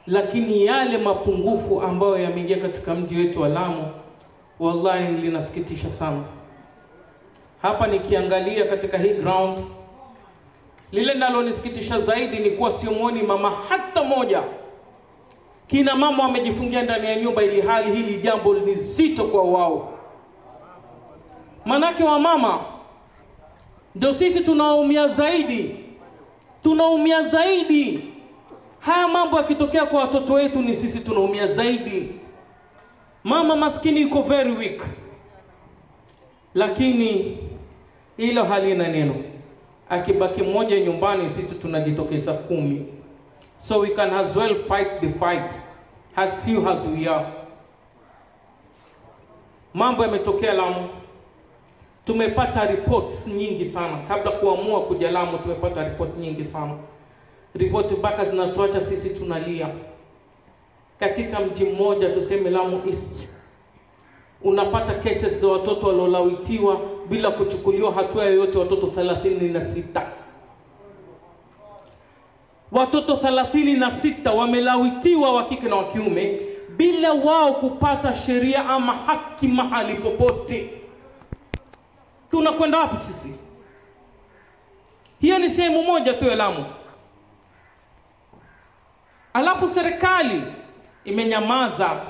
lakini yale mapungufu ambayo yameingia katika mji wetu wa Lamu, wallahi linasikitisha sana. Hapa nikiangalia katika hii ground, lile nalonisikitisha zaidi ni kuwa simuoni mama hata moja. Kina mama wamejifungia ndani ya nyumba, ili hali hili jambo ni zito kwa wao. Manake wa mama ndio sisi tunaumia zaidi. Tunaumia zaidi. Haya mambo yakitokea kwa watoto wetu ni sisi tunaumia zaidi. Mama maskini yuko very weak. Lakini hilo halina neno. Akibaki mmoja nyumbani, sisi tunajitokeza 10. So we can as well fight the fight as few as we are. Mambo yametokea Lamu. Tumepata reports nyingi sana. Kabla kuamua kuja Lamu tumepata report nyingi sana. Report mpaka zinatuacha sisi tunalia. Katika mji mmoja tuseme Lamu East, unapata cases za watoto waliolawitiwa bila kuchukuliwa hatua yoyote, watoto 36. Watoto 36 wamelawitiwa wa kike na wa kiume bila wao kupata sheria ama haki mahali popote. Tunakwenda wapi sisi? Hiyo ni sehemu moja tu ya Lamu. Alafu serikali imenyamaza.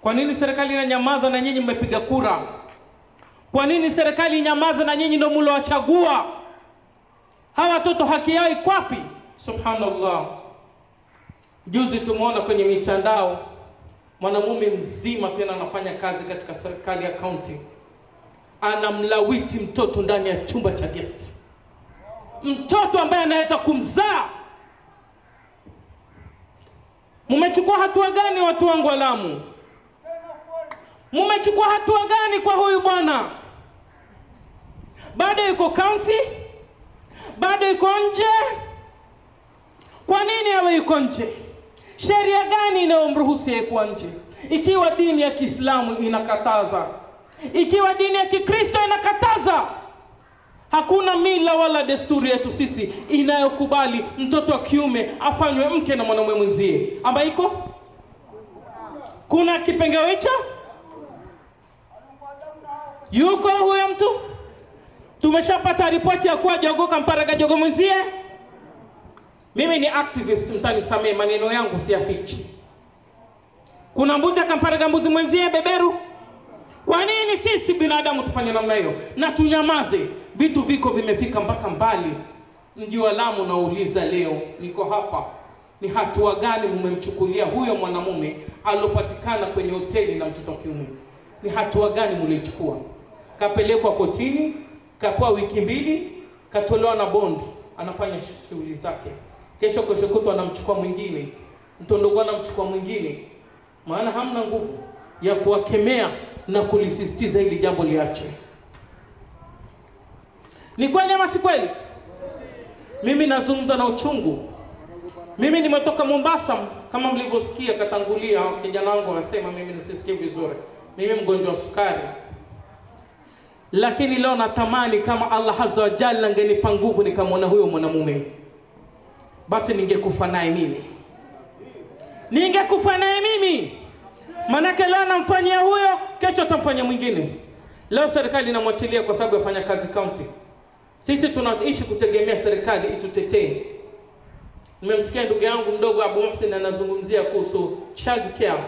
Kwa nini serikali inanyamaza na nyinyi mmepiga kura? Kwa nini serikali inyamaza na nyinyi ndio mlowachagua? Hawa watoto haki yao iko wapi? Subhanallah. Juzi tumeona kwenye mitandao mwanamume mzima tena anafanya kazi katika serikali ya county, anamlawiti mtoto ndani ya chumba cha guest. Mtoto ambaye anaweza kumzaa. Mumechukua hatua gani watu wangu wa Lamu? Mumechukua hatua gani kwa huyu bwana? Bado yuko county? Bado yuko nje? Kwa nini awe yuko nje? Sheria gani inayomruhusu yeye kuwa nje? Ikiwa dini ya Kiislamu inakataza, ikiwa dini ya Kikristo inakataza, hakuna mila wala desturi yetu sisi inayokubali mtoto wa kiume afanywe mke na mwanamume mwenzie. Amba iko? Kuna kipengeo hicho? Yuko huyo mtu? Tumeshapata ripoti ya kuwa jogoo kamparaga jogoo mwenzie? Mimi ni activist, mtanisamee, maneno yangu siyafichi. Kuna mbuzi kamparaga mbuzi mwenzie beberu? Kwa nini sisi binadamu tufanye namna hiyo na tunyamaze? Vitu viko vimefika mpaka mbali. Mji wa Lamu nauliza leo, niko hapa, ni hatua gani mmemchukulia huyo mwanamume alopatikana kwenye hoteli na mtoto wa kiume? Ni hatua gani mlichukua? Kapelekwa kotini, kapewa wiki 2, katolewa na bond, anafanya shughuli zake. Kesho kutwa anamchukua mwingine, mtondogo anamchukua mwingine. Maana hamna nguvu ya kuwakemea na kulisisitiza hili jambo liache. Ni kweli ama si kweli? Mimi nazungumza na uchungu. Mimi nimetoka Mombasa, kama mlivyosikia katangulia kijana wangu anasema mimi nisisikii vizuri. Mimi mgonjwa wa sukari. Lakini leo natamani kama Allah Azza wa Jalla angenipa nguvu nikamwona huyo mwanamume, basi ningekufa naye mimi. Ningekufa naye mimi. Manake leo anamfanyia huyo, kesho atamfanyia mwingine. Leo serikali inamwachilia kwa sababu yafanya kazi county. Sisi tunaishi kutegemea serikali itutetee. Nimemsikia ndugu yangu mdogo Abu Muhsin anazungumzia kuhusu child care.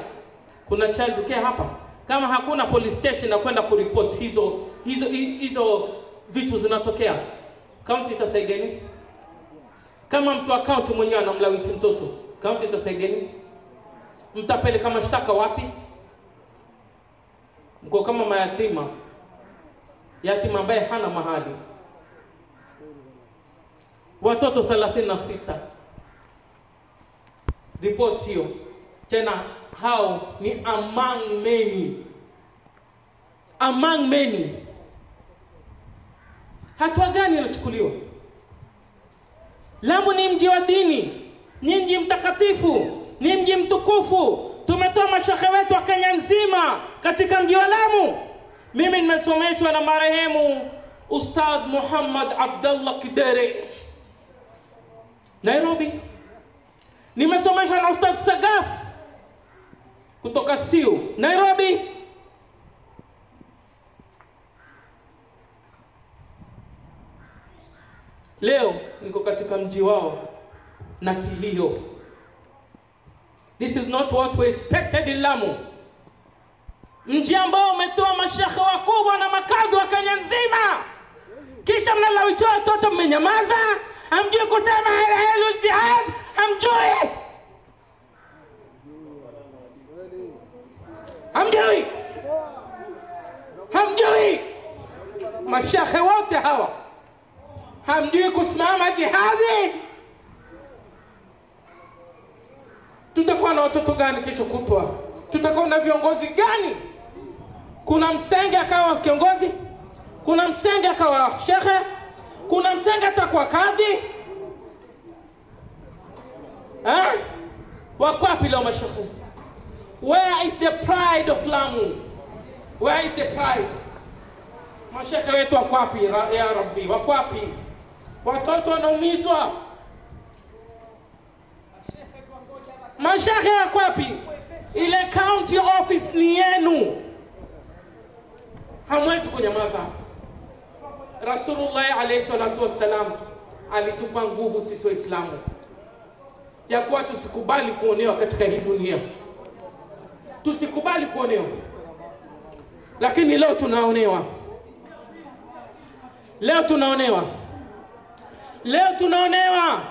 Kuna child care hapa. Kama hakuna police station na kwenda kuripoti hizo vitu zinatokea, county itasaidia nini? Kama mtu wa county mwenyewe anamlawiti mtoto, county itasaidia nini? Mtapeleka mashtaka wapi? Mko kama mayatima. Yatima ambaye hana mahali. Watoto 36. Report hiyo. Tena hao ni among many. Among many. Hatua gani inachukuliwa? Lamu ni mji wa dini, ni mji mtakatifu, ni mji mtukufu. Tumetoa mashehe wetu wa Kenya nzima katika mji wa Lamu. Mimi nimesomeshwa na marehemu Ustadh Muhammad Abdullah Kidere Nairobi. Nimesomeshwa na Ustadh Sagaf kutoka Siu, Nairobi. Leo niko katika mji wao na kilio. This is not what we expected in Lamu. Mji ambao umetoa mashekhe wakubwa na makadhi wa Kenya nzima. Kisha mnalawitoa watoto mmenyamaza. Hamjui kusema ahlul jihad, hamjui. Hamjui. Mashekhe wote hawa hamjui kusimama jihadi. Tutakuwa na watoto gani kesho kutwa? Tutakuwa na viongozi gani? Kuna msenge akawa kiongozi, kuna msenge akawa shekhe, kuna msenge atakuwa kadhi. Wako wapi leo mashekhe? Where is the pride of Lamu? Where is the pride? Mashekhe wetu wako wapi ya Rabbi? Wako wapi? Watoto wanaumizwa. Mashekhe wako wapi? Ile county office ni yenu. Hamwezi kunyamaza. Rasulullah alayhi salatu wassalam alitupa nguvu sisi Waislamu ya kuwa tusikubali kuonewa katika hii dunia. Tusikubali kuonewa. Lakini leo tunaonewa. Leo tunaonewa.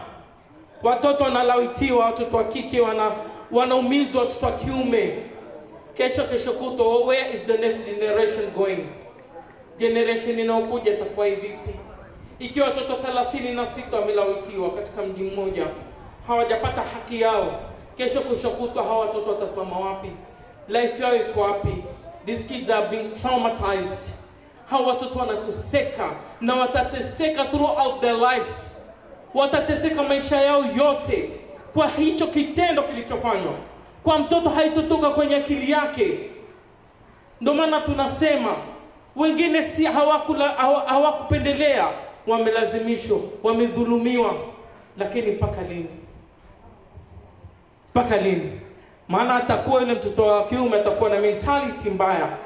Watoto wanalawitiwa, watoto wa kike wanaumizwa, watoto wa kiume. Kesho kuto, where is the next generation going? Generation inayokuja itakuwa hivi. Ikiwa watoto 36 wamelawitiwa katika mji mmoja, hawajapata haki yao, kesho kuto hawa watoto watasimama wapi? Life yao iko wapi? These kids are being traumatized. Hawa watoto wanateseka na watateseka throughout their lives. Watateseka maisha yao yote kwa hicho kitendo kilichofanywa. Kwa mtoto haitotoka kwenye akili yake. Ndio maana tunasema wengine si hawakupendelea, wamelazimishwa, wamedhulumiwa. Lakini mpaka lini? Maana atakuwa yule mtoto wa kiume atakuwa na mentality mbaya.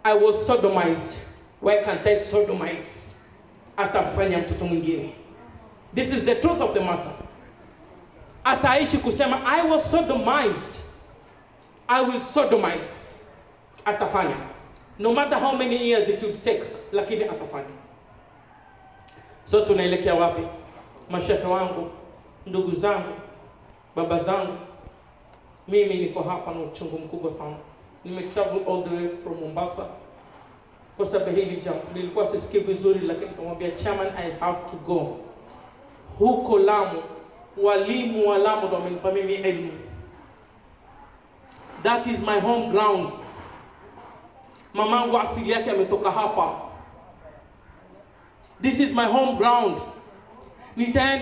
I was sodomized. Why can't I sodomize? Atafanya mtoto mwingine. This is the truth of the matter. Ataishi kusema I was sodomized, I will sodomize. Atafanya. No matter how many years it will take, lakini atafanya. So tunaelekea wapi? Mashehe wangu, ndugu zangu, baba zangu, mimi niko hapa na uchungu mkubwa sana. Nimetravel all the way from Mombasa. Kwa sababu hili jambo nilikuwa sisikii vizuri, lakini nikamwambia chairman I have to go. Huko Lamu, walimu wa Lamu ndio wamenipa mimi elimu. That is my home ground. Mamangu asili yake ametoka hapa. This is my home ground. Nitaenda